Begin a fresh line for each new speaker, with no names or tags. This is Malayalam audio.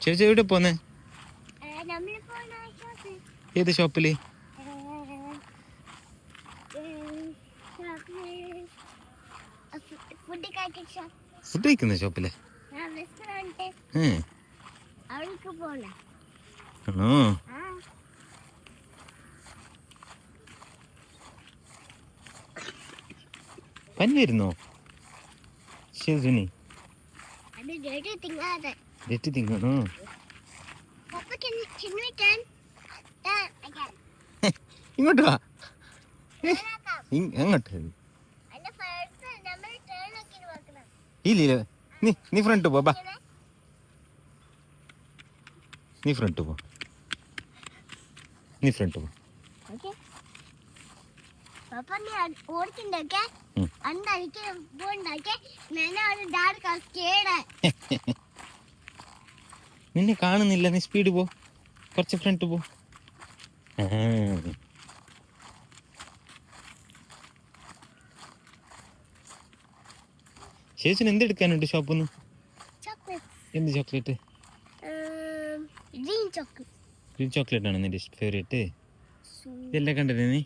ചേച്ചി എവിടെ പോന്നെ? ഏത് ഷോപ്പില്? ഫുഡ് കഴിക്കുന്ന ഷോപ്പിലെ? ആണോ? പനി വരുന്നോ? ശരി, തിങ്ങണോ? ഇങ്ങോട്ട് വാ. എങ്ങോട്ട്? ഇല്ല, നീ ഫ്രണ്ട് പോ. ബാ, നീ ഫ്രണ്ട് പോ. നിന്നെ കാണുന്നില്ല, നീ സ്പീഡ് പോ, കുറച്ച് ഫ്രണ്ട് പോ. ശേഷിന് എന്തെടുക്കാനുണ്ട് ഷോപ്പിന്ന്? എന്ത് ചോക്ലേറ്റ്? ഗ്രീൻ ചോക്ലേറ്റ് ആണ് നിന്റെ ഫേവറേറ്റ്? ഇതെല്ലാം കണ്ടില്ലേ നീ?